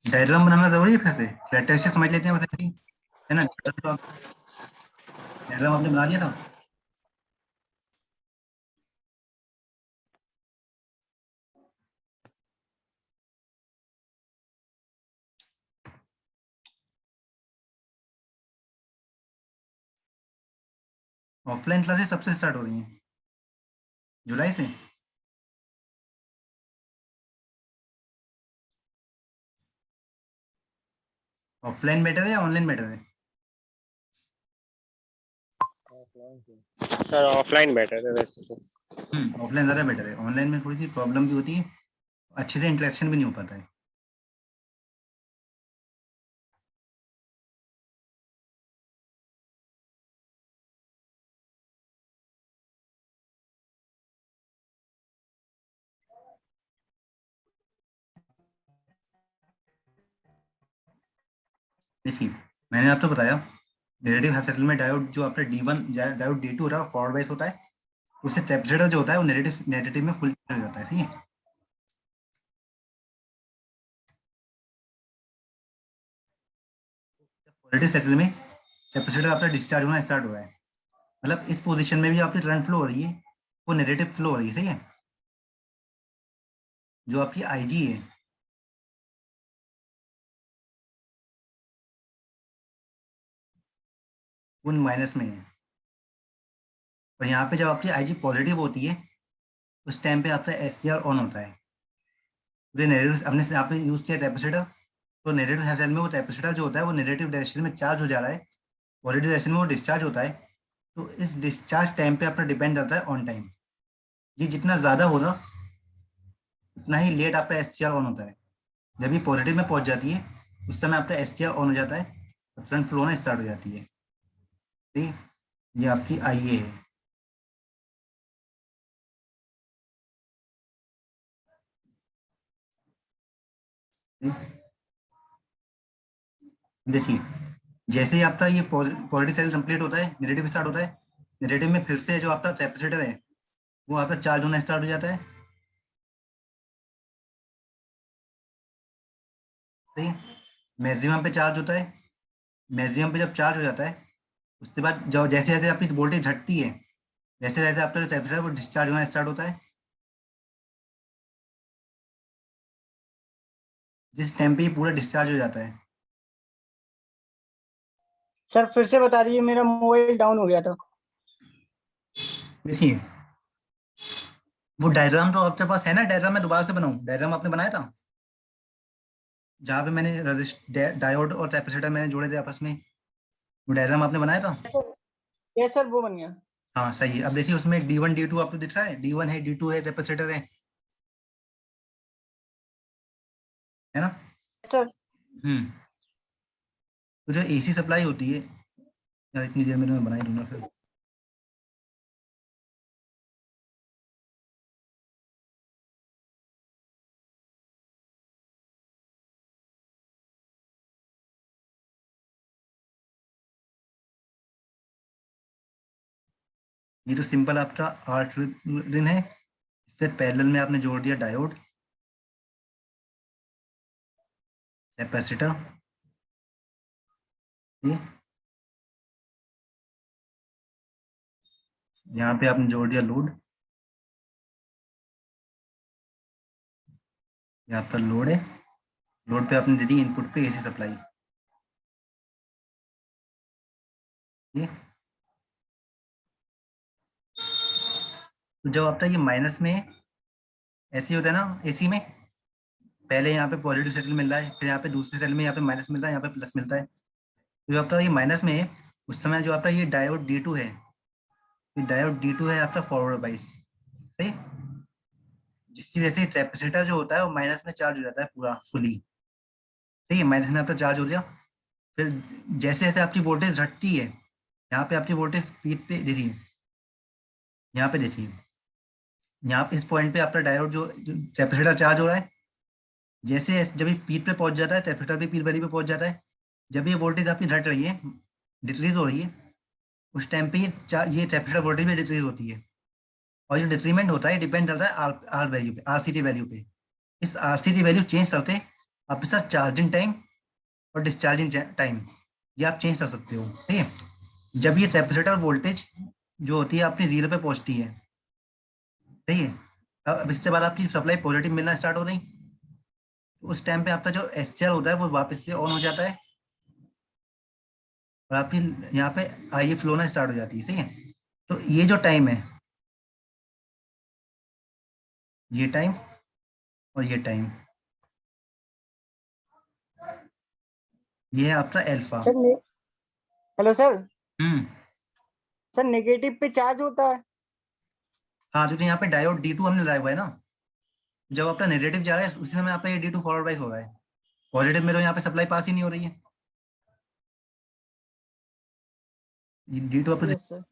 Diagram बनाना जरूरी है फिर से? प्रैक्टिस से समझ लेते हैं मतलब कि, है ना? डायग्राम आपने बना लिया था? ऑफलाइन क्लासेस सबसे स्टार्ट हो रही हैं जुलाई से। ऑफलाइन बेटर है या ऑनलाइन बेटर है? सर ऑफलाइन बेटर है वैसे तो। ऑफलाइन ज़्यादा बेटर है। ऑनलाइन में थोड़ी सी प्रॉब्लम भी होती है, अच्छे से इंटरेक्शन भी नहीं हो पाता है। देखिए, मैंने आपको बताया नेगेटिव हाफ साइकिल में डायोड जो आपका D1 डायोड D2 हो रहा है फॉरवर्ड वाइज होता है। उससे कैपेसिटर जो होता है वो नेगेटिव नेगेटिव में फुल हो जाता है, ठीक है। पॉजिटिव साइकिल में कैपेसिटर आपका डिस्चार्ज होना स्टार्ट हो रहा है, मतलब इस पोजीशन में भी आपकी करंट फ्लो हो रही है, वो नेगेटिव फ्लो हो रही है, सही है। जो आपकी IG है वो माइनस में है, और यहाँ पे जब आपकी IG पॉजिटिव होती है उस टाइम पे आपका SCR ऑन होता है। तो नेगेटिव हमने आपने यूज किया कैपेसिटर, तो नेगेटिव साइड में वो कैपेसिटर जो होता है वो नेगेटिव डायरेक्शन में चार्ज हो जा रहा है, पॉजिटिव डायरेक्शन में वो डिस्चार्ज होता है। तो इस डिस्चार्ज टाइम पे अपना डिपेंड करता है ऑन टाइम। ये जितना ज़्यादा होगा उतना ही लेट आपका SCR ऑन होता है। जब ये पॉजिटिव में पहुंच जाती है उस समय आपका SCR ऑन हो जाता है, करंट फ्लो होना स्टार्ट हो जाती है। ठीक, ये आपकी IA है। ठीक? देखिए, जैसे ही आपका ये पॉजिटिव साइकिल कंप्लीट होता है नेगेटिव स्टार्ट होता है, नेगेटिव में फिर से जो आपका कैपेसिटर है वो आपका चार्ज होना स्टार्ट हो जाता है। ठीक है, मैक्सिमम पे चार्ज होता है। मैक्सिमम पे जब चार्ज हो जाता है उसके बाद जो जैसे जैसे आपकी वोल्टेज घटती है वैसे वैसे आपका जो कैपेसिटर है वो डिस्चार्ज होना स्टार्ट होता है। जिस टाइम पे ये पूरा डिस्चार्ज हो जाता है। सर फिर से बता दीजिए, मेरा मोबाइल डाउन हो गया था। देखिए, वो डायग्राम तो आपके पास है ना? डायग्राम मैं दोबारा से बनाऊं? डायग्राम आपने बनाया था जहाँ पे मैंने डायोड और कैपेसिटर मैंने जोड़े थे आपस में, वो डायग्राम आपने बनाया था? यस सर, वो बन गया। हाँ सही है। अब देखिए उसमें D1 D2 आपको दिख रहा है, D1 है D2 है कैपेसिटर है ना? सर हम्म। तो जो AC सप्लाई होती है, यार इतनी देर में तो मैं बना ही दूंगा फिर। ये तो सिंपल आपका आर्ट रिन है, इससे पैरेलल में आपने जोड़ दिया डायोड, कैपेसिटर, ये यहाँ पे आपने जोड़ दिया लोड, यहाँ पर लोड है, लोड पे आपने दे दी इनपुट पे AC सप्लाई। ये तो जब आपका ये माइनस में ऐसे होता है ना AC में, पहले यहाँ पे पॉजिटिव साइकिल मिल रहा है, फिर यहाँ पे दूसरे साइकिल में यहाँ पे माइनस मिल रहा है, यहाँ पे प्लस मिलता है। तो जो आपका ये माइनस में है उस समय जो आपका ये डायोड D2 है, ये डायोड D2 है आपका फॉरवर्ड बाइस, सही। जिसकी वजह से कैपेसिटर जो होता है वो माइनस में चार्ज हो जाता है पूरा फुली, ठीक है। माइनस में आपका चार्ज हो गया, फिर जैसे जैसे आपकी वोल्टेज घटती है, यहाँ पे आपकी वोल्टेज पीक पे देखिए, यहाँ पे देखिए, यहाँ पे इस पॉइंट पे आपका डायोड जो कैपेसिटर चार्ज हो रहा है, जैसे जब ये पीक पे पहुंच जाता है कैपेसिटर भी पीक वैल्यू पे पहुंच जाता है। जब ये वोल्टेज आपकी घट रही है, डिक्रीज हो रही है, उस टाइम पे ये कैपेसिटर वोल्टेज भी डिक्रीज होती है। और जो डिक्रीमेंट होता है डिपेंड करता है आर आर वैल्यू पे, RCT वैल्यू पे। इस RCT वैल्यू चेंज करते आपके साथ चार्जिंग टाइम और डिस्चार्जिंग टाइम ये आप चेंज कर सकते हो, ठीक है। जब ये कैपेसिटर वोल्टेज जो होती है अपनी जीरो पे पहुंचती है, सही है, अब इसके बाद आपकी सप्लाई पॉजिटिव मिलना स्टार्ट हो रही, तो उस टाइम पे आपका जो एससीआर होता है वो वापस से ऑन हो जाता है और आपकी यहाँ पे आई फ्लो होना स्टार्ट हो जाती है, सही है। तो ये जो टाइम है, ये टाइम और ये टाइम, ये है आपका alpha. Sir hello sir. Hmm. Sir negative पे चार्ज होता है। हाँ, क्योंकि यहाँ पे डायोड D2 हमने लगाया हुआ है ना, जब आपका नेगेटिव जा रहा है उसी समय आपका ये D2 फॉरवर्ड बाइस हो रहा है, पॉजिटिव में तो यहाँ पे सप्लाई पास ही नहीं हो रही है। D2 आपका यस सर।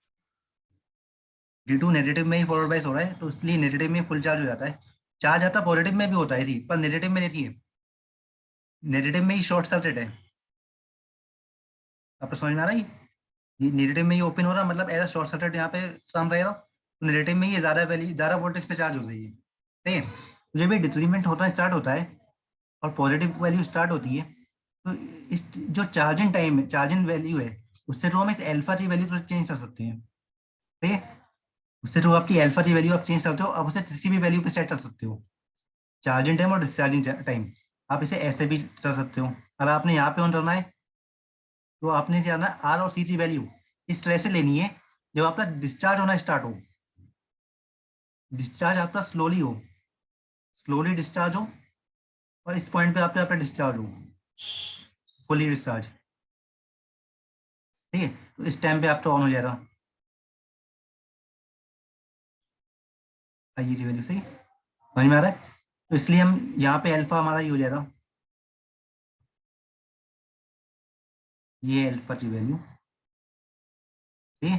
D2 नेगेटिव में ही फॉरवर्ड बाइस हो रहा है, तो इसलिए नेगेटिव में फुल चार्ज हो जाता है। चार्ज आपका पॉजिटिव में भी होता है थी, पर नेगेटिव में देखिए, नेगेटिव में ही शॉर्ट सर्किट है। आपको समझ में आ रहा है ये नेगेटिव में ही ओपन हो रहा, मतलब एज शॉर्ट सर्किट यहाँ पे काम रहेगा, तो नेगेटिव में ये ज्यादा वैल्यू ज्यादा वोल्टेज पे चार्ज हो रही है, ठीक है। तो जब ये डिक्रीमेंट होता स्टार्ट होता है और पॉजिटिव वैल्यू स्टार्ट होती है, तो इस जो चार्जिंग टाइम है, चार्जिंग वैल्यू है, उससे थ्रू हम इस एल्फा की वैल्यू को चेंज कर सकते हैं, ठीक है। उससे थ्रू आपकी एल्फा की वैल्यू आप चेंज करते हो, आप उसे किसी भी वैल्यू पे सेट कर सकते हो, चार्जिंग टाइम और डिस्चार्जिंग टाइम। आप इसे ऐसे भी कर सकते हो, अगर आपने यहाँ पे ऑन करना है तो आपने क्या करना है, आर और सी की वैल्यू इस तरह से लेनी है जब आपका डिस्चार्ज होना स्टार्ट हो, डिस्चार्ज आपका स्लोली हो, स्लोली डिस्चार्ज हो, और इस पॉइंट पे आपका डिस्चार्ज हो, फुली डिस्चार्ज, ठीक है। तो इस टाइम पे आपका ऑन हो जाएगा, ये वैल्यू सही समझ में आ रहा है। तो इसलिए हम यहाँ पे अल्फा हमारा ये हो जाएगा, ये अल्फा की वैल्यू, ठीक है।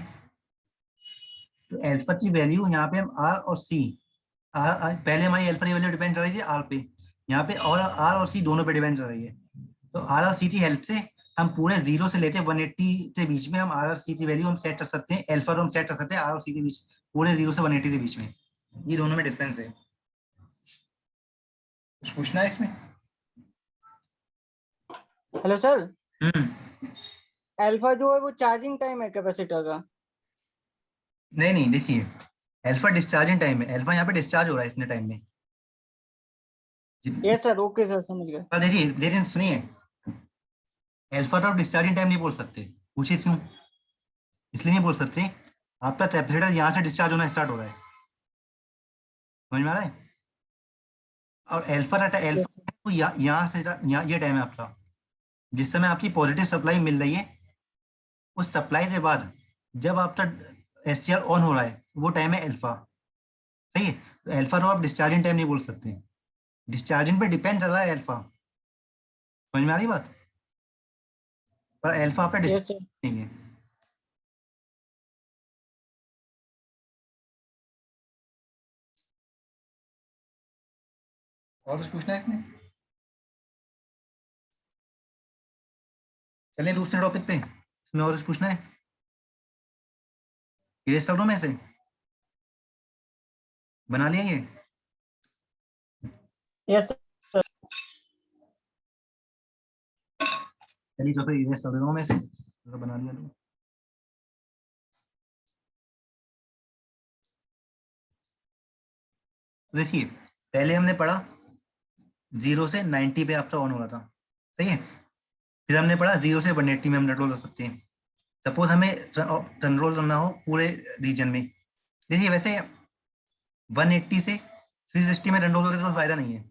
तो अल्फा की वैल्यू यहाँ पे हम आर और सी, पहले हमारी अल्फा की वैल्यू डिपेंड कर रही थी आर पे, यहाँ पे और आर और सी दोनों पे डिपेंड कर रही है। तो आर और सी की हेल्प से हम पूरे जीरो से लेके 180 के बीच में हम आर और सी की वैल्यू हम सेट कर सकते हैं, अल्फा तो हम सेट कर सकते हैं आर और सी के बीच, पूरे जीरो से 180 के बीच में, ये दोनों में डिफरेंस है। कुछ पूछना है इसमें? Hello sir. हम्म। अल्फा जो है वो चार्जिंग टाइम है कैपेसिटर का। नहीं नहीं, देखिए, अल्फा डिस्चार्जिंग टाइम है, अल्फा यहाँ पे डिस्चार्ज हो रहा है इतने टाइम में। यस सर, ओके सर, समझ गए। देखिए लेकिन सुनिए, अल्फा तो आप डिस्चार्जिंग टाइम नहीं बोल सकते, पूछिए क्यों। इसलिए नहीं बोल सकते, आपका कैपेसिटर यहाँ से डिस्चार्ज होना स्टार्ट हो रहा है, समझ में आ रहा है। और alpha data yes alpha sir. तो यहाँ से यहाँ ये टाइम है आपका, जिस समय आपकी पॉजिटिव सप्लाई मिल रही है, उस सप्लाई के बाद जब आपका एससीआर ऑन हो रहा है वो टाइम है अल्फा, सही है। तो अल्फा तो आप डिस्चार्जिंग टाइम नहीं बोल सकते, डिस्चार्जिंग पे डिपेंड कर रहा है अल्फा, समझ में आ रही बात, पर अल्फा आपका यस सर। डिस्चार्ज नहीं है। और कुछ पूछना है इसमें? चलिए दूसरे टॉपिक पे, इसमें और कुछ पूछना है, ये सब में से बना लिया ये। Yes sir. चलिए तो फिर ये सब में से तो बना लिया तो। देखिए, पहले हमने पढ़ा जीरो से 90 पे आपका ऑन हो रहा था, सही है। फिर हमने पढ़ा जीरो से 180 में हम कंट्रोल कर सकते हैं, सपोज हमें कंट्रोल करना हो पूरे रीजन में। देखिए वैसे 180 से 360 में कंट्रोल करके तो फायदा नहीं है,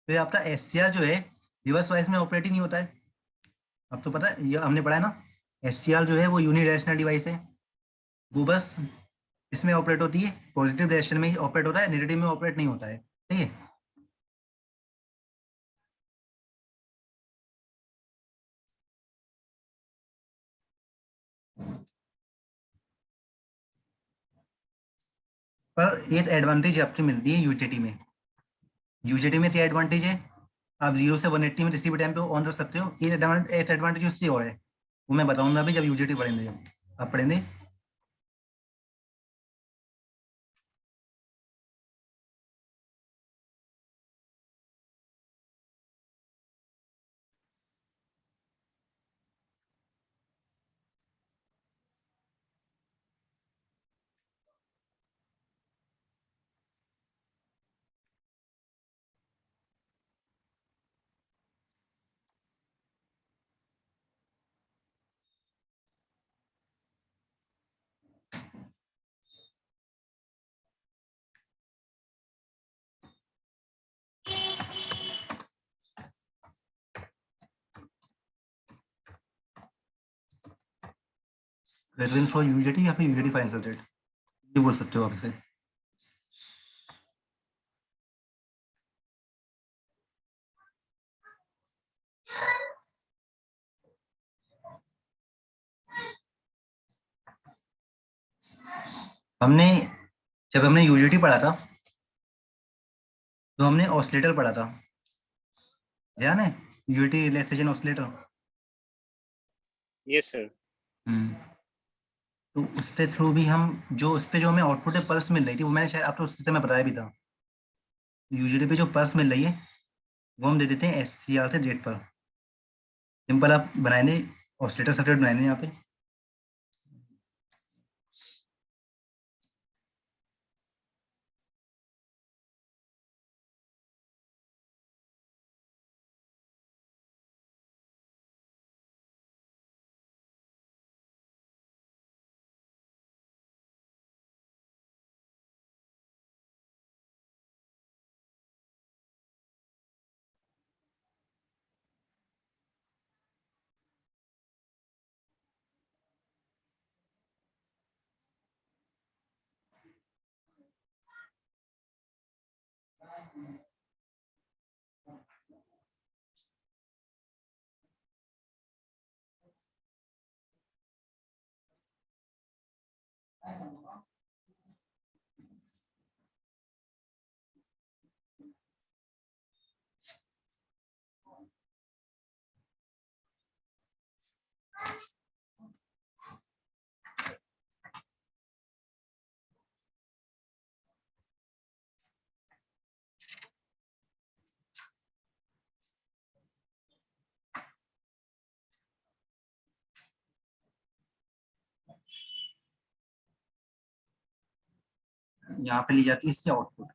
फिर आपका एससीआर जो है रिवर्स वॉइस में ऑपरेट ही नहीं होता है, अब तो पता है, ये हमने पढ़ा है ना, एससीआर जो है वो यूनिडायरेक्शनल डिवाइस है, वो बस इसमें ऑपरेट होती है, पॉजिटिव डायरेक्शन में ही ऑपरेट होता है, नेगेटिव में ऑपरेट नहीं होता है, ठीक है। पर एक एडवांटेज आपकी मिलती है यूजेटी में, यूजेटी में क्या एडवांटेज है, आप 0 से 180 में किसी भी टाइम पे ऑन कर सकते हो, एक एडवांटेज उससे और है, वो मैं बताऊंगा अभी जब यूजेटी पढ़ेंगे, जब आप पढ़ेंगे रेजोनेंस फॉर यूजेटी या फिर यूजेटी फॉर इंसल्टेड, ये बोल सकते हो आप इसे। हमने जब हमने यूजेटी पढ़ा था तो हमने ऑसिलेटर पढ़ा था, ध्यान है? UJT relaxation oscillator. Yes, sir. तो उसके थ्रू भी हम जो उस पे जो हमें आउटपुट है पल्स मिल रही थी, वो मैंने शायद आपको उस समय बताया भी था। यूजेटी पे जो पल्स मिल रही है वो हम दे देते हैं SCR से डेट पर। सिंपल आप बनाएंगे, ऑसिलेटर सर्किट बनाएंगे यहाँ पे। यहाँ पे ली जाती है इससे आउटपुट।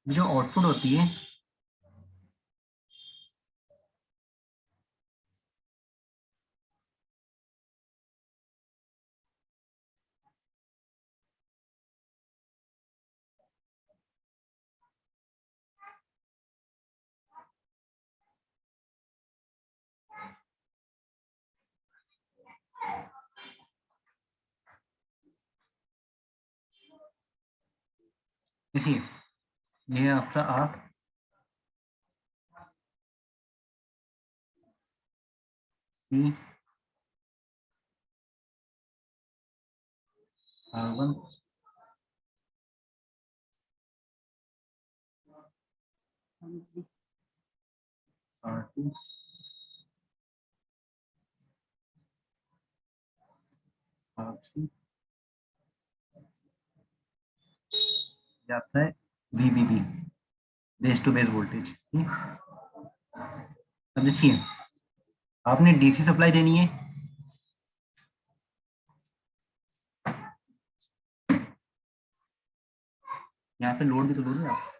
जो आउटपुट होती है देखिए, ये आपका आप C R1 R2 R3 आता है VBB, base to base voltage. अब देखिए, आपने DC सप्लाई देनी है, यहाँ पे लोड भी तो लोड है आप।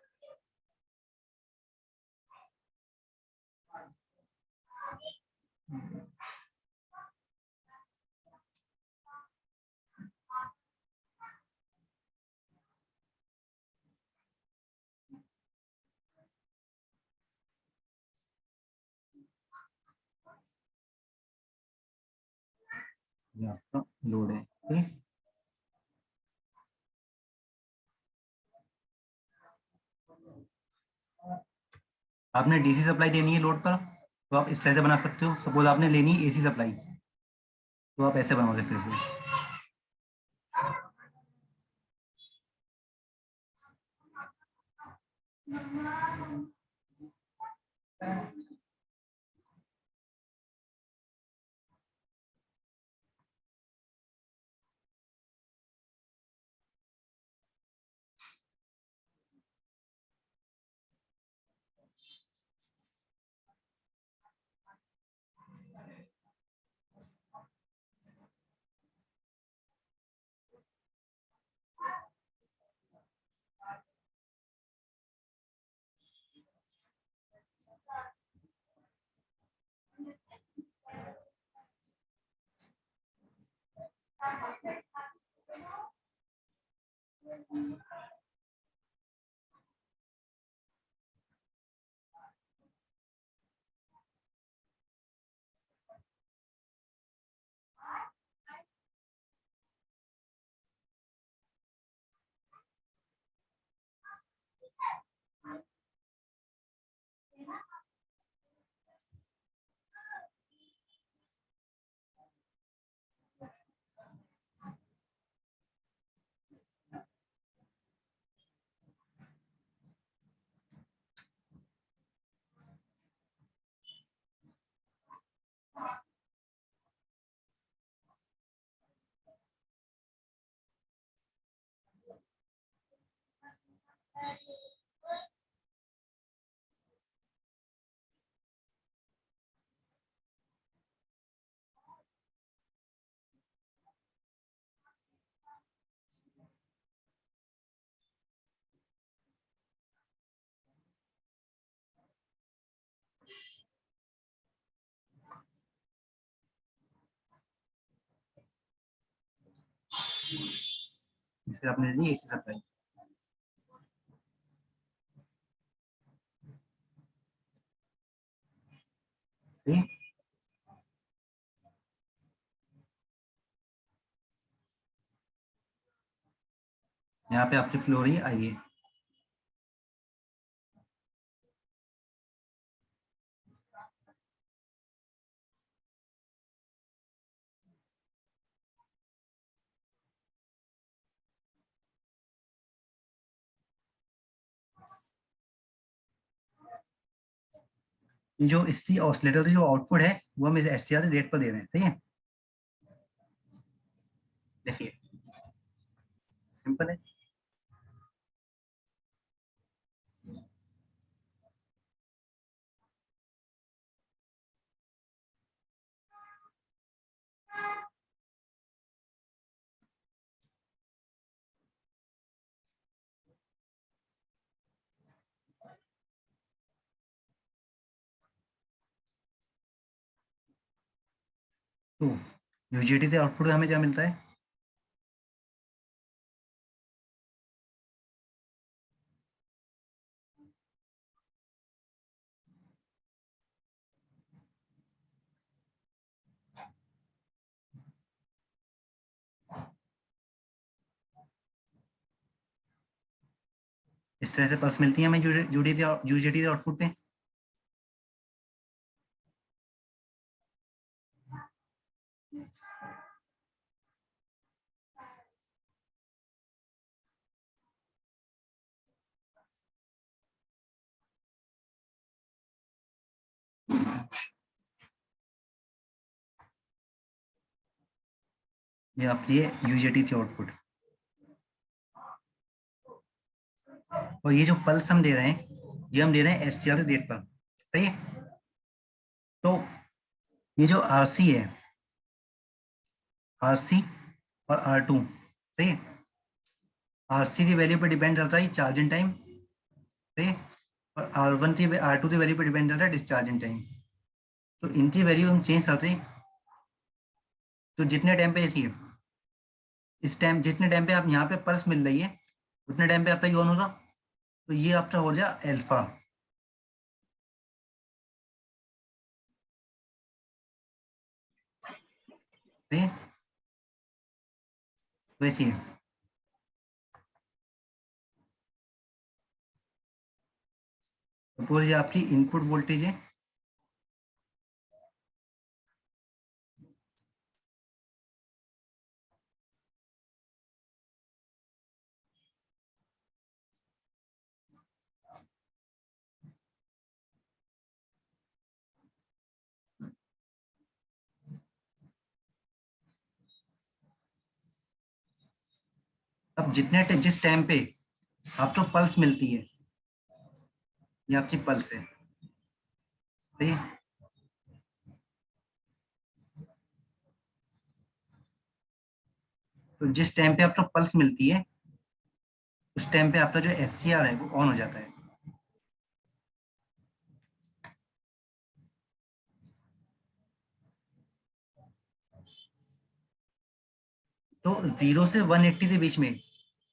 ये आपका लोड है, ठीक। आपने DC सप्लाई देनी है लोड पर, तो आप इस तरह से बना सकते हो। सपोज आपने लेनी है AC सप्लाई, तो आप ऐसे बनाओगे फिर से। जिसे आपने ली एसी सप्लाई। ठीक, यहाँ पे आपकी फ्लो रही है, आइए जो इसकी ऑसिलेटर की जो आउटपुट है वो हम इस एससीआर रेट पर दे रहे हैं। सही है, देखिए सिंपल है। तो यूजेटी से आउटपुट हमें क्या मिलता है, इस तरह से पल्स मिलती है हमें यूजेटी से आउटपुट पे। ये आपकी है यूजेटी की आउटपुट, और ये जो पल्स हम दे रहे हैं ये हम दे रहे हैं एससीआर रेट पर। सही है, तो ये जो आरसी है, आरसी और R2, सही है, आरसी की वैल्यू पर डिपेंड करता है चार्जिंग टाइम, सही है, और R2 की वैल्यू पर डिपेंड करता है डिस्चार्जिंग टाइम। तो इनकी वैल्यू हम चेंज करते हैं, तो जितने टाइम पे देखिए, इस टाइम जितने टाइम पे आप यहाँ पे पल्स मिल रही है उतने टाइम पे आपका ये ऑन होगा, तो ये आपका हो गया अल्फा। सही है, देखिए सपोज ये आपकी इनपुट वोल्टेज है, अब जिस टाइम पे आपको पल्स मिलती है, ये आपकी पल्स है, सही है, तो जिस टाइम पे आपको पल्स मिलती है उस टाइम पे आपका जो एससीआर है वो ऑन हो जाता है। तो 0 से 180 के बीच में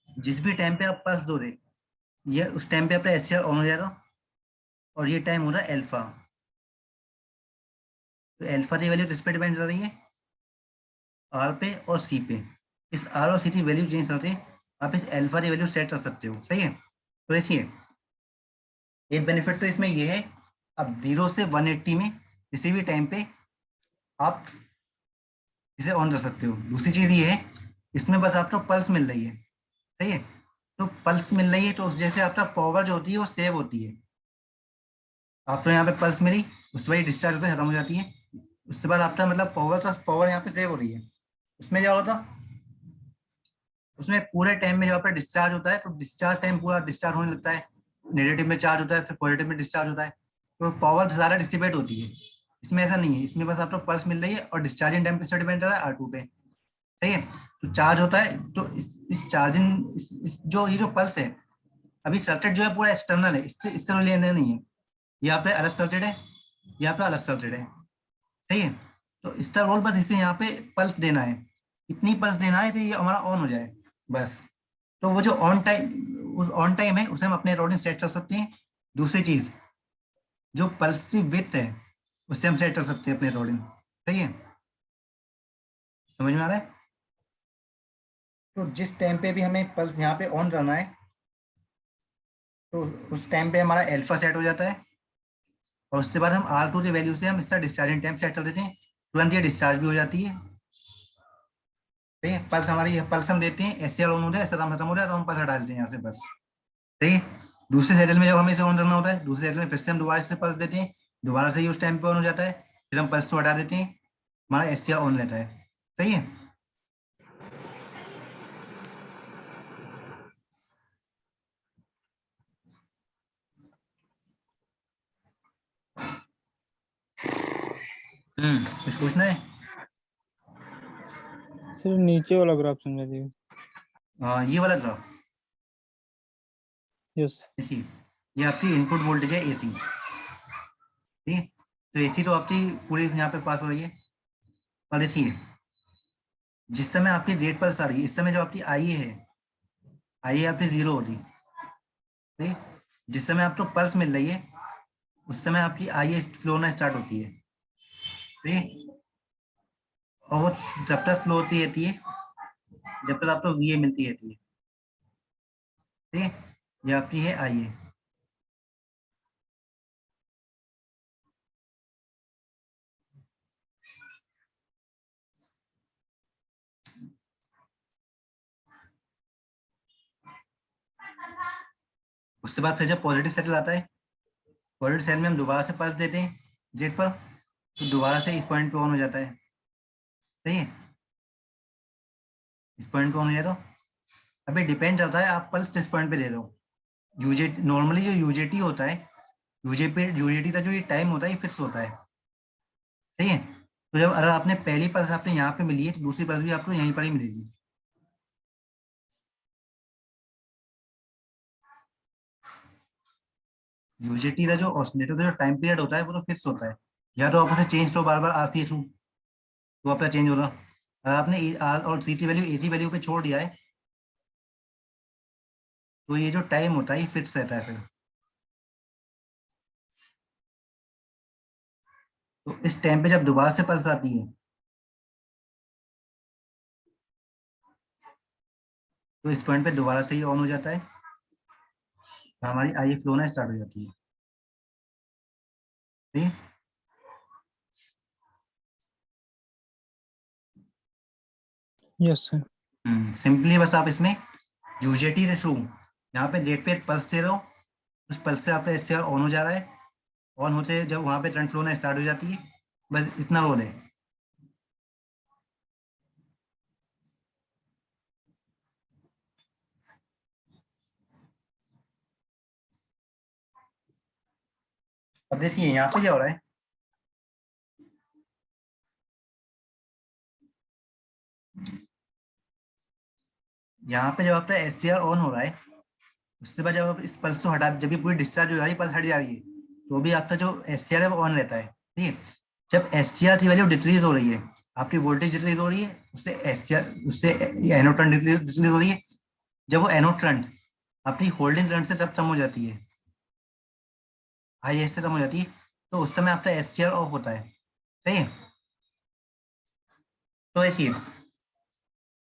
जिस भी टाइम पे आप पल्स दो रहे, ये उस टाइम पे आपका एससीआर ऑन हो जाएगा, और ये टाइम हो रहा है अल्फा। तो अल्फा की वैल्यू किस पे डिपेंड कर रही है, आर पे और सी पे। इस आर और सी की वैल्यू चेंज करके आप इस अल्फा की वैल्यू सेट कर सकते हो। सही है, तो देखिए एक बेनिफिट तो इसमें ये है, अब 0 से 180 में किसी भी टाइम पे आप इसे ऑन कर सकते हो। दूसरी चीज ये है, इसमें बस आपको पल्स मिल रही है, सही है। तो पल्स मिल रही है तो उस जैसे आपका पावर जो होती है वो सेव होती है। आपको यहाँ पे पल्स मिली, उसके बाद डिस्चार्ज होकर खत्म हो जाती है। उसके बाद आपका मतलब पावर यहाँ पे सेव हो रही है। उसमें क्या होता, उसमें पूरे टाइम में जब आपका डिस्चार्ज होता है तो डिस्चार्ज टाइम पूरा डिस्चार्ज होने लगता है, नेगेटिव में चार्ज होता है, फिर पॉजिटिव में डिस्चार्ज होता है, तो पावर सारा डिसिपेट होती है। इसमें ऐसा नहीं है, इसमें बस आपको पल्स मिल रही है और डिस्चार्जिंग टाइम पे डिपेंड है R2 पे, सही है। तो चार्ज होता है, तो इस चार्जिंग इस जो ये जो पल्स है, अभी सर्किट जो है पूरा एक्सटर्नल है, इससे लेना नहीं है। यहाँ पे अलग सर्किट है, यहाँ पे अलग सर्किट है, सही है। तो इसका रोल बस इसे यहाँ पे पल्स देना है, इतनी पल्स देना है तो ये हमारा ऑन हो जाए बस। तो वो जो ऑन टाइम है उसे हम अपने अकॉर्डिंग सेट कर सकते हैं। दूसरी चीज, जो पल्स की विड्थ है उससे हम सेट कर सकते हैं अपने अकॉर्डिंग, सही है। समझ में आ रहा है। तो जिस टाइम पे भी हमें पल्स यहाँ पे ऑन करना है तो उस टाइम पे हमारा अल्फा सेट हो जाता है, और उसके बाद हम R2 की वैल्यू से हम इसका डिस्चार्जिंग टाइम सेट कर देते हैं, तुरंत ये डिस्चार्ज भी हो जाती है। ठीक है, पल्स हमारी पल्स हम देते हैं, SCR ऑन हो जाए, SRAM खत्म हो जाए तो हम पल्स हटा देते हैं यहाँ से बस, ठीक है। दूसरे साइकिल में जब हमें इसे ऑन करना होता है, दूसरे साइकिल में फिर से हम दोबारा से पल्स देते हैं, दोबारा से ही उस टाइम पे ऑन हो जाता है, फिर हम पल्स को हटा देते हैं, हमारा SCR ऑन रहता है, सही है। कुछ पूछना है। सिर्फ नीचे वाला ग्राफ समझा दिए। ये वाला ग्राफ यस। देखिए, ये आपकी इनपुट वोल्टेज है AC, ठीक है। तो AC तो आपकी पूरी यहाँ पे पास हो रही है, और देखिए जिस समय आपकी रेट पल्स आ रही है, इस समय जो आपकी IA है, IA आपकी 0 हो रही है, ठीक है। जिस समय आपको पल्स मिल रही है उस समय आपकी IA फ्लो होना स्टार्ट होती है, ठीक है। और वो जब तक फ्लो होती रहती है जब तक आपको VA मिलती रहती है, ठीक है। ये आपकी है IA। उसके बाद फिर जब पॉजिटिव साइकिल आता है, पॉजिटिव साइकिल में हम दोबारा से पल्स देते हैं जेट पर, तो दोबारा से इस पॉइंट पे ऑन हो जाता है, सही है। इस पॉइंट पे ऑन हो जाता है। अभी डिपेंड करता है आप पल्स किस पॉइंट पे दे रहे हो। यूजेटी नॉर्मली जो यूजेटी होता है, यूजेटी का जो ये टाइम होता है ये फिक्स होता है, सही है। तो जब अगर आपने पहली पल्स आपने यहाँ पे मिली है तो दूसरी पल्स भी आपको यहीं पर ही मिलेगी। यूजेटी का जो ऑसिलेटर का जो टाइम पीरियड होता है वो तो फिक्स होता है, या तो आप उसे चेंज तो बार बार RC थ्रू तो आपका चेंज होगा। अगर आपने R और C की वैल्यू AT वैल्यू पे छोड़ दिया है तो ये जो टाइम होता है ये फिक्स रहता है फिर। तो इस टाइम पे जब दोबारा से पल्स आती है तो इस पॉइंट पे दोबारा से ही ऑन हो जाता है, तो हमारी IA फ्लो होना स्टार्ट हो जाती है, ठीक है। Yes sir. सिंपली बस आप इसमें यूजेटी के थ्रू यहाँ पे डेट पे पल्स दे रहे हो, उस पल्स से आपका SCR ऑन हो जा रहा है, ऑन होते जब वहाँ पे करंट फ्लो होना स्टार्ट हो जाती है, बस इतना रोल है। अब देखिए यहाँ पे क्या हो रहा है, यहाँ पे जब आपका SCR ऑन हो रहा है उसके बाद जब आप इस पल्स को हटा, जब ये पूरी डिस्चार्ज हो जा रही है, पल्स हट जा रही है, तो भी आपका जो SCR है वो ऑन रहता है, ठीक है। जब SCR की वैल्यू डिक्रीज हो रही है, आपकी वोल्टेज डिक्रीज हो रही है, उससे SCR उससे एनोड करंट डिक्रीज हो रही है। जब वो एनोड करंट अपनी होल्डिंग करंट से जब कम हो जाती है, IS से कम हो जाती है, तो उस समय आपका SCR ऑफ होता है, सही है। तो देखिए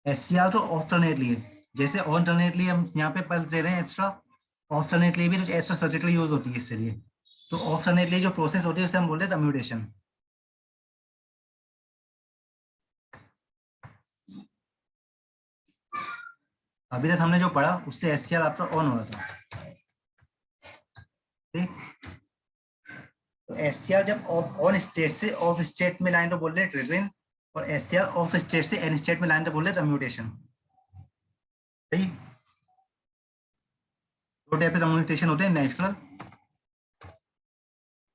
SCR तो ऑफ करने के लिए, जैसे ऑन करने के लिए हम यहाँ पे पल्स दे रहे हैं एक्स्ट्रा, ऑल्टरनेटली भी कुछ एक्स्ट्रा सर्किटरी यूज होती है इसके लिए। तो ऑल्टरनेटली जो प्रोसेस होती है उसे हम बोलते हैं कम्यूटेशन। अभी तक हमने जो पढ़ा उससे एससीआर आपका ऑन हो रहा था, ठीक। तो एससीआर जब ऑन स्टेट से ऑफ स्टेट में लाइन तो बोल रहे हैं ट्रिगरिंग, और एससीआर ऑफ स्टेट से एन स्टेट में लाइन तो बोल रहे हैं कम्यूटेशन, सही। दो टाइप के कम्यूटेशन होते हैं, नेचुरल,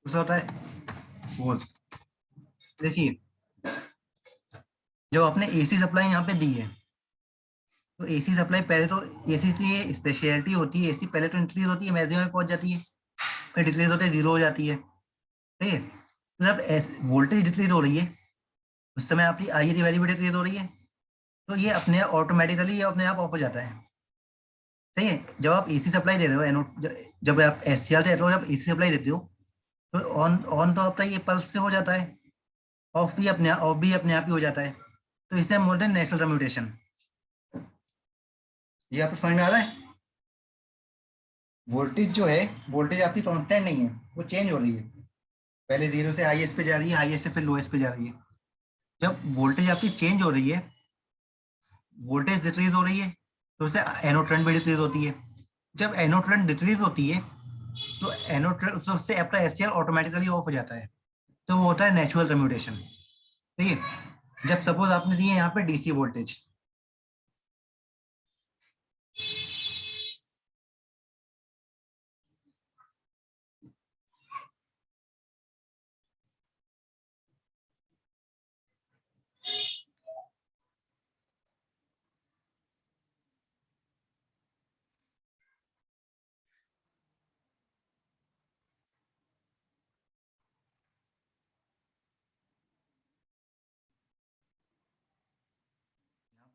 दूसरा होता है फोर्स। देखिए जब आपने एसी सप्लाई यहाँ पे दी है, तो एसी सप्लाई पहले तो एसी की स्पेशलिटी होती है, एसी पहले तो इंक्रीज होती है, मैक्सिमम में पहुंच जाती है, फिर डिक्रीज होते जीरो हो जाती है, ठीक है। तो जब वोल्टेज डिक्रीज हो रही है उस समय आपकी आई की वैल्यू भी डिक्रीज हो रही है, तो ये अपने ऑटोमेटिकली ये अपने आप ऑफ हो जाता है, सही है। जब आप एसी सप्लाई दे रहे हो एनोड, जब आप एससीआर दे रहे हो, जब एसी सप्लाई देते हो तो ऑन ऑन तो आपका ये पल्स से हो जाता है, ऑफ भी अपने आप ही हो जाता है। तो इसे हम बोलते हैं नेचुरल कम्यूटेशन। ये आपको समझ में आ रहा है? वोल्टेज जो है, वोल्टेज आपकी कांस्टेंट नहीं है, वो चेंज हो रही है, पहले जीरो से हाईएस्ट पे जा रही है, हाईएस्ट से फिर लोएस्ट पे जा रही है। जब वोल्टेज आपकी चेंज हो रही है, वोल्टेज डिक्रीज हो रही है, तो उससे एनोड करंट भी डिक्रीज होती है। जब एनोड करंट डिक्रीज होती है तो एनोड करंट, तो उससे आपका एससीआर ऑटोमेटिकली ऑफ हो जाता है, तो वो होता है नेचुरल कम्यूटेशन, ठीक है। जब सपोज आपने दिए यहाँ पे डीसी वोल्टेज,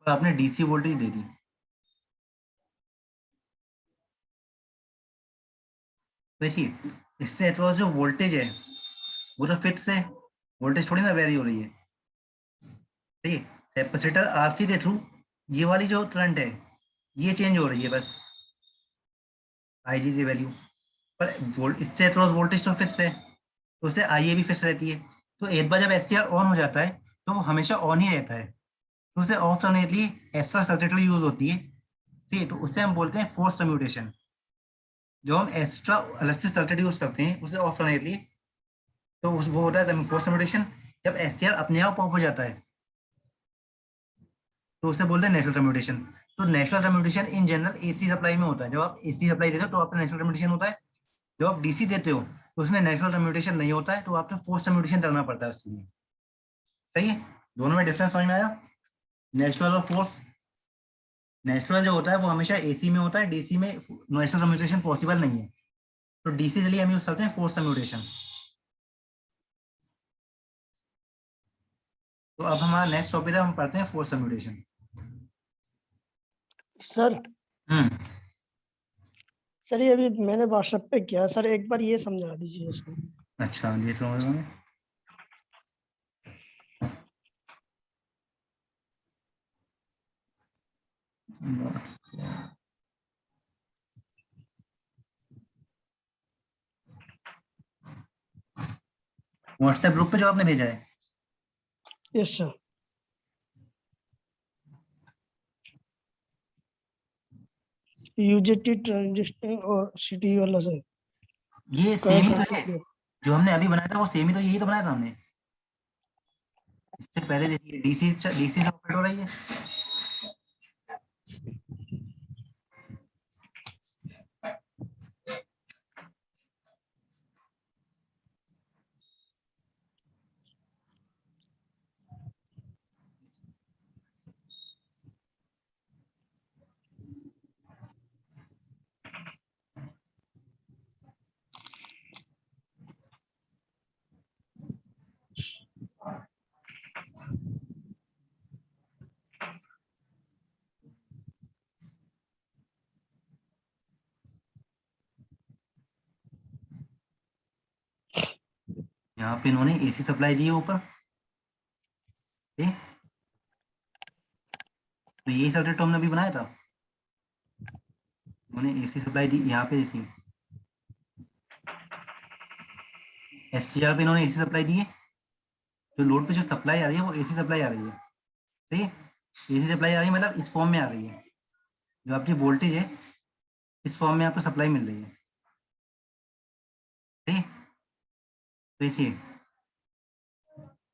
पर आपने डीसी वोल्टेज दे दी, देखिए इससे अक्रॉस जो वोल्टेज है वो तो फिक्स है, वोल्टेज थोड़ी ना वेरी हो रही है, ठीक है। कैपेसिटर आरसी के थ्रू ये वाली जो करंट है ये चेंज हो रही है बस, आईजी की वैल्यू, पर इससे अक्रॉस वोल्टेज तो फिक्स है, तो उससे आईए भी फिक्स रहती है। तो एक बार जब एससीआर ऑन हो जाता है तो वो हमेशा ऑन ही रहता है, तो उससे ऑल्टरनेटली एक्स्ट्रा सर्किटरी यूज होती है, ठीक है। तो उससे हम बोलते हैं फोर्स कम्यूटेशन। जो हम एक्स्ट्रा अलग से सर्किट यूज करते हैं उसे ऑल्टरनेटली, तो वो होता है फोर्स कम्यूटेशन। जब एससीआर अपने आप ऑफ हो जाता है तो उसे बोलते हैं नेचुरल कम्यूटेशन। तो natural commutation in general AC supply में होता है, जब आप एसी सप्लाई देते हो तो आपका नेचुरल कम्यूटेशन होता है। जब आप डीसी देते हो तो उसमें नेचुरल कम्यूटेशन नहीं होता है, तो आपको फोर्स कम्यूटेशन करना पड़ता है उसके लिए, सही है। दोनों में डिफरेंस समझ में आया? नेचुरल और फोर्स। नेचुरल जो होता है वो हमेशा एसी में होता है, डीसी में नेचुरल कम्यूटेशन पॉसिबल नहीं है, तो डीसी के लिए हम यूज करते हैं फोर्स कम्यूटेशन। तो अब हमारा नेक्स्ट टॉपिक है, हम पढ़ते हैं force commutation. Sir hmm sir ये अभी मैंने व्हाट्सएप पे किया सर, एक बार ये समझा दीजिए इसको। अच्छा देख रहा हूँ। व्हाट्सएप ग्रुप पे जो आपने भेजा है, यस सर। यूजेटी ट्रांजिस्टर और सिटी वाला सर। ये सेम ही तो है जो हमने अभी बनाया था, वो सेम ही तो, यही तो बनाया था हमने। इससे पहले देखिए डीसी डीसी से ऑपरेट हो रही है, यहाँ पे इन्होंने एसी सप्लाई दी है ऊपर, ठीक। तो यही सर्किट तो हमने अभी बनाया था, उन्होंने एसी सप्लाई दी, यहाँ पे देखिए एसटीआर पे इन्होंने एसी सप्लाई दी है, जो लोड पे जो सप्लाई आ रही है वो एसी सप्लाई आ रही है, सही है। एसी सप्लाई आ रही है मतलब इस फॉर्म में आ रही है, जो आपकी वोल्टेज है इस फॉर्म में आपको सप्लाई मिल रही है, सही है। तो देखिए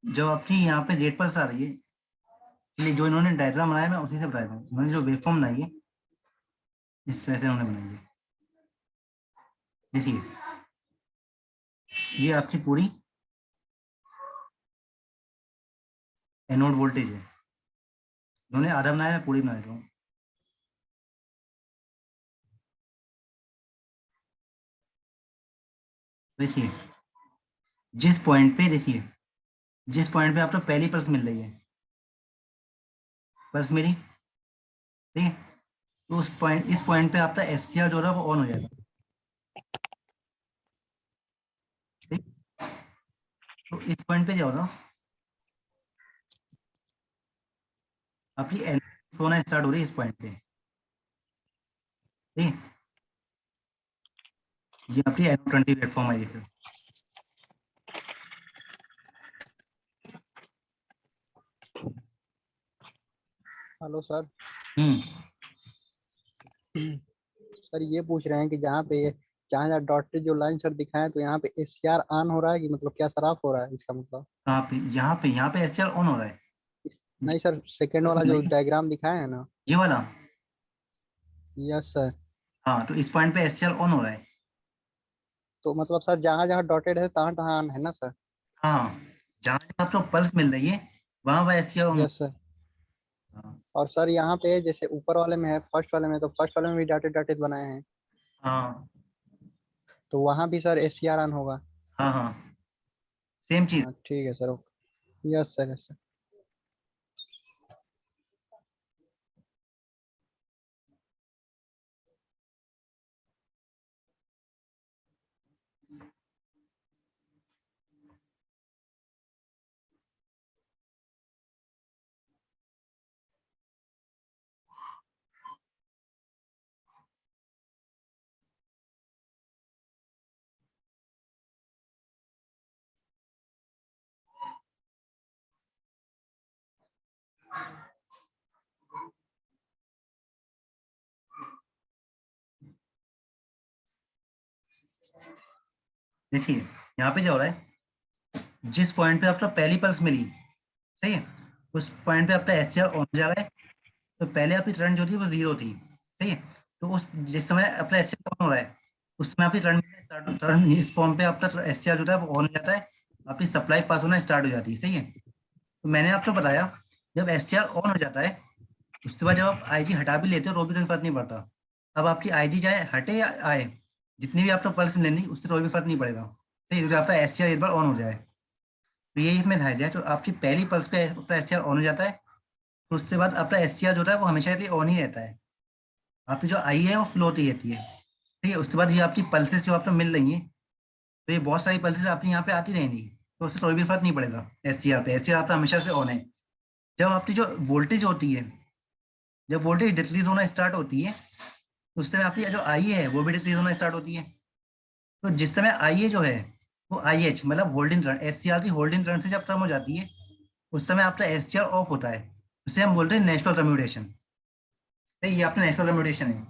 जब आपकी यहाँ पे रेट पल्स आ रही है, इसलिए जो इन्होंने डायग्राम बनाया मैं उसी से बताया था, इन्होंने जो वेवफॉर्म बनाई है इस तरह से इन्होंने बनाई है। देखिए ये आपकी पूरी एनोड वोल्टेज है, इन्होंने आधा बनाया, मैं पूरी बना रहा हूँ। देखिए जिस पॉइंट पे, देखिए जिस पॉइंट पे आपको पहली पल्स मिल रही है, पल्स मेरी, ठीक है, तो उस पॉइंट, इस पॉइंट पे आपका एससीआर जो है वो ऑन हो जाएगा, ठीक। तो इस पॉइंट पे क्या हो रहा, आपकी एनोड होना स्टार्ट हो रही है इस पॉइंट पे, ठीक है। ये आपकी NO20 प्लेटफॉर्म आई है। Hello sir. हम्म, सर ये पूछ रहे हैं कि जहाँ पे ये जहाँ जहाँ डॉटेड जो लाइन सर दिखाए तो यहाँ पे एससीआर ऑन हो रहा है कि मतलब क्या सर ऑफ हो रहा है इसका मतलब? कहाँ पे, यहाँ पे एससीआर ऑन हो रहा है। नहीं सर, सेकंड वाला जो डायग्राम दिखाए है ना। ये वाला, यस सर। हाँ, तो इस पॉइंट पे एससीआर ऑन हो रहा है। तो मतलब सर जहाँ जहाँ डॉटेड है तहाँ तहाँ ऑन है ना सर? हाँ, जहाँ जहाँ आपको पल्स मिल रही है वहां वह एससीआर ऑन हो यस सर। रहा है। और सर यहाँ पे जैसे ऊपर वाले में है, फर्स्ट वाले में, तो फर्स्ट वाले में भी डॉटेड डॉटेड बनाए हैं, हाँ तो वहाँ भी सर एससीआर ऑन होगा? हाँ हाँ, सेम चीज। हाँ ठीक है sir, okay. Yes sir, yes sir. देखिए यहाँ पे क्या हो रहा है, जिस पॉइंट पे आपका पहली पल्स मिली, सही है, उस पॉइंट पे आपका एससीआर ऑन हो जा रहा है। तो पहले आपकी करंट जो थी वो जीरो थी, सही है। तो उस जिस समय आपका एससीआर ऑन हो रहा है उस समय आपकी करंट इस फॉर्म पे आपका एससीआर जो है वो ऑन हो जाता है, आपकी सप्लाई पास होना स्टार्ट हो जाती है, सही है। तो मैंने आपको बताया जब एसटीआर ऑन हो जाता है उसके बाद जब आप आईजी हटा भी लेते हो तो भी कोई फर्क नहीं पड़ता। अब आपकी आईजी चाहे हटे या आए, जितनी भी आपको पल्स मिलेंगी उससे कोई भी फर्क नहीं पड़ेगा, ठीक है, क्योंकि आपका एसटीआर एक बार ऑन हो जाए। तो यही इसमें ध्यान दिया, तो आपकी पहली पल्स पे आपका एसटीआर ऑन हो जाता है, तो उसके बाद आपका एसटीआर जो होता है वो हमेशा के लिए ऑन ही रहता है। आपकी जो आई है वो फ्लो होती रहती है, ठीक है। उसके बाद ये आपकी पल्सेस जो आपको मिल रही है, तो ये बहुत सारी पल्सेस आपकी यहाँ पे आती रहेंगी, तो उससे कोई भी फर्क नहीं पड़ेगा। एसटीआर पे एसटीआर आपका हमेशा से ऑन है। जब आपकी जो वोल्टेज होती है, जब वोल्टेज डिक्रीज होना स्टार्ट होती है उस समय आपकी जो आई है वो भी डिक्रीज होना स्टार्ट होती है। तो जिस समय आई है जो है वो आई एच मतलब होल्डिंग करंट, एससीआर की होल्डिंग करंट से जब कम हो जाती है उस समय आपका एससीआर ऑफ होता है, उसे हम बोलते हैं नेचुरल कम्यूटेशन। ये आपका नेचुरल कम्यूटेशन है।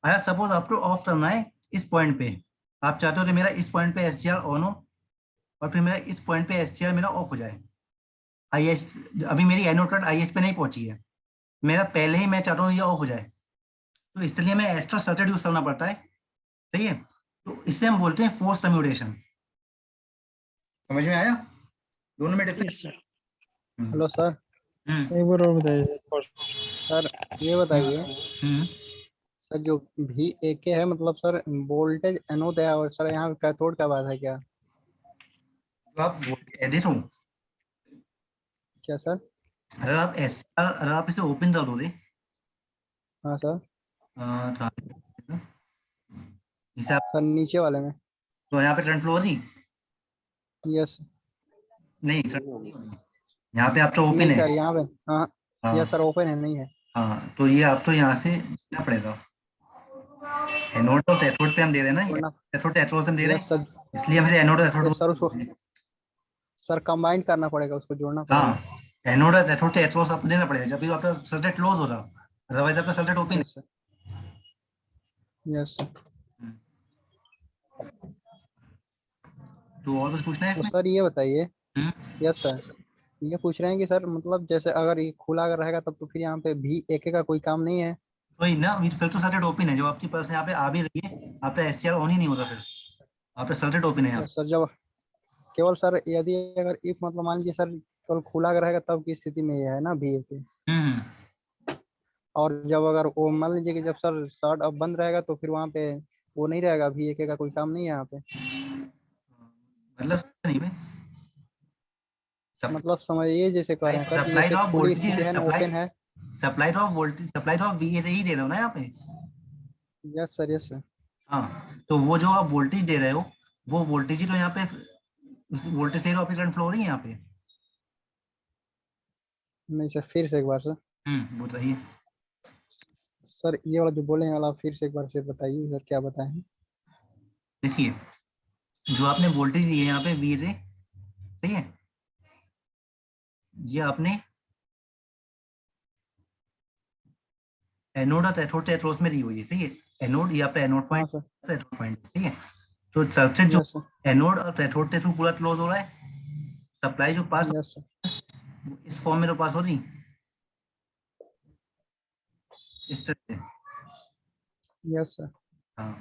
अगर सपोज आपको ऑफ करना है इस पॉइंट पे, आप चाहते हो कि मेरा इस पॉइंट पे एससीआर ऑन हो और फिर मेरा इस पॉइंट पे एससीआर मेरा ऑफ हो जाए, आई एच, अभी मेरी एनोड करंट आई एच पे नहीं पहुंची है, मेरा पहले ही मैं चाहता हूँ ये ऑफ हो जाए, तो इसलिए हमें एक्स्ट्रा सर्किट यूज करना पड़ता है, सही है। तो इसे हम बोलते हैं फोर्स कम्यूटेशन। समझ में आया, दोनों में difference. Yes sir. Hello sir. एक बार और बताइए। सर ये बताइए हम्म, सर, जो भी ए के है मतलब सर वोल्टेज एनोड है, और सर यहाँ कैथोड का बात है क्या? तो आप देखो, क्या सर? अगर आप एस अगर आप इसे ओपन कर दोगे, हाँ सर। हिसाब, सर नीचे वाले में। तो यहाँ पे करंट फ्लो हो रही, यस। नहीं करंट फ्लो नहीं हो रही, यहाँ पे आपका ओपन नहीं है। सर यहाँ पे। हाँ। हाँ यस सर, ओपन है, नहीं है। हाँ, तो ये आपको यहाँ से लेना पड़ेगा, एनोड और कैथोड पे हम दे रहे हैं ना, जोड़ना। कैथोड एथोड हम दे रहे यस हैं, सर, इसलिए हम इसे एनोड और कैथोड यस सर, उसको बोलते हैं। सर कंबाइन करना पड़ेगा, उसको जोड़ना पड़ेगा। हाँ, एनोड और कैथोड एथोड आपको देना पड़ेगा जब भी आपका सर्किट क्लोज हो रहा, अदरवाइज आपका सर्किट ओपन है। Yes sir, yes sir. तो और कुछ पूछना है तो इसमें? सर ये बताइए, हम्म, यस सर, ये पूछ रहे हैं कि सर मतलब जैसे अगर ये खुला अगर रहेगा तब तो फिर यहाँ पे भी एक का कोई काम नहीं है। वही ना, फिर तो सर्किट ओपन है, जो आपकी पास यहाँ पे आ भी रही है, आपका एससीआर ऑन ही नहीं होता, फिर आपका सर्किट ओपन है यहाँ यस सर, जब केवल सर यदि अगर इफ मतलब मान लीजिए सर केवल खुला अगर रहेगा तब की स्थिति में ये है ना भी एक, पे। और जब अगर वो मान लीजिए कि जब सर शॉर्ट अब बंद रहेगा तो फिर वहाँ पे वो नहीं रहेगा, भी एक का कोई काम नहीं है यहाँ पे। मतलब नहीं भाई, मतलब समझिए जैसे कह रहे हैं सर कि सप्लाई जैसे ऑफ खुली वोल्टेज, स्थिति है ना, सप्लाई ओपन है। Supply of voltage, supply of V ही दे रहे हो ना यहाँ पे। Yes sir, yes sir. हाँ, तो वो जो आप वोल्टेज दे रहे हो, वो वोल्टेज ही तो यहाँ पे, उस वोल्टेज से आपकी करंट फ्लो हो रही है यहाँ पे। नहीं सर, फिर से एक बार सर, बताइए। सर ये वाला जो बोले हैं वाला फिर से एक बार से बताइए सर, क्या बताएं। देखिए, जो आपने वोल्टेज दी है यहाँ पे वी रे, सही है, ये आपने एनोड और कैथोड के अक्रॉस में दी हुई है, सही है। एनोड ये आपका एनोड हाँ पॉइंट, सर, कैथोड पॉइंट, ठीक है। तो सर्किट जो यस सर, एनोड और कैथोड के थ्रू पूरा क्लोज हो रहा है, सप्लाई जो पास यस सर, इस फॉर्म में तो पास हो रही, इस तरह से। Yes sir. हाँ,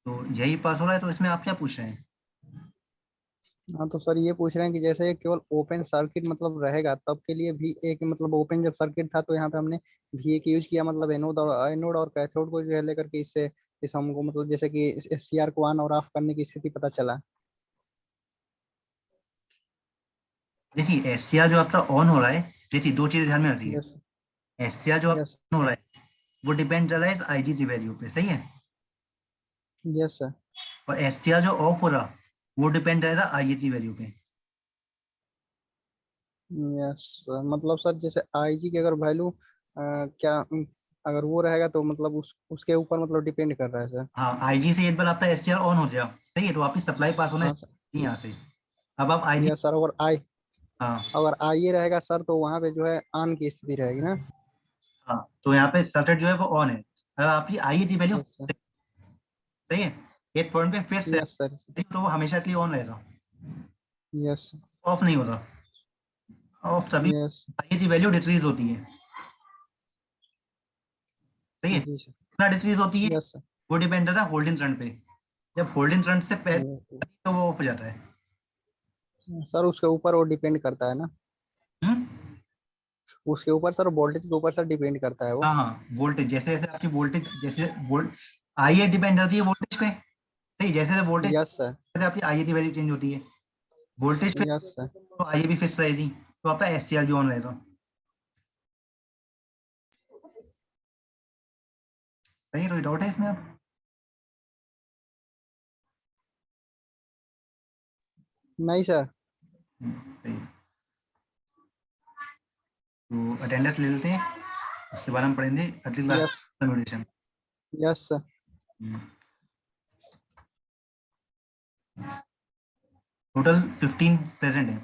तो यही पास हो रहा है, तो इसमें आप क्या पूछ रहे हैं? हाँ तो सर ये पूछ रहे हैं कि जैसे ये केवल ओपन सर्किट मतलब रहेगा तब के लिए भी एक मतलब ओपन जब सर्किट था तो यहाँ पे हमने भी एक यूज किया, मतलब एनोड और कैथोड को जो है लेकर के इससे इस हमको मतलब जैसे कि एससीआर को ऑन और ऑफ करने की स्थिति पता चला। देखिए, एससीआर जो आपका ऑन हो रहा है, देखिए दो चीजें ध्यान में आती है। यस, एससीआर जो यस, आपका ऑन हो रहा है, वो डिपेंड कर रहा है इस आईजी वैल्यू पे, सही है। यस सर, और एससीआर जो ऑफ हो रहा, वो डिपेंड करेगा आईएटी वैल्यू पे। Yes sir. मतलब सर जैसे आईजी की अगर वैल्यू क्या अगर वो रहेगा तो मतलब उसके ऊपर मतलब डिपेंड कर रहा है सर। हाँ, आईजी से एक बार आपका एससीआर ऑन हो जाए, सही है, तो आपकी सप्लाई पास होना हाँ सर, चाहिए यहाँ से। अब आप आईजी, यस सर। हाँ अगर आई ये रहेगा सर तो वहाँ पे जो है ऑन की स्थिति रहेगी ना। हाँ, तो यहाँ पे सर्किट जो है वो ऑन है। अगर आपकी आईएटी वैल्यू यस सर, सही है, एक पॉइंट पे फिक्स है, यस सर, तो वो हमेशा के लिए ऑन रहेगा, यस, ऑफ नहीं होगा। ऑफ तभी यस, आईएटी वैल्यू डिक्रीज होती है, सही है। जी सर, कितना डिक्रीज होती है, यस सर। वो डिपेंड करता है होल्डिंग करंट पे। जब होल्डिंग करंट से पहले तो वो ऑफ हो जाता है। सर उसके ऊपर वो डिपेंड करता है ना, हम्म, उसके ऊपर सर वोल्टेज के ऊपर सर डिपेंड करता है वो। हाँ हाँ, वोल्टेज जैसे जैसे आपकी वोल्टेज, जैसे वोल्ट आई ए डिपेंड करती है वोल्टेज पे, सही, जैसे जैसे वोल्टेज यस सर, आपकी आई ए की वैल्यू चेंज होती है, वोल्टेज पे यस सर। तो आई ए भी फिक्स रहेगी, तो आपका एससीआर भी ऑन रहेगा, सही। कोई डाउट है इसमें आप? नहीं सर। सही। तो अटेंडेंस ले लेते हैं, उसके बाद हम पढ़ेंगे अगली class yes, conversation. Yes sir. Total 15 present है।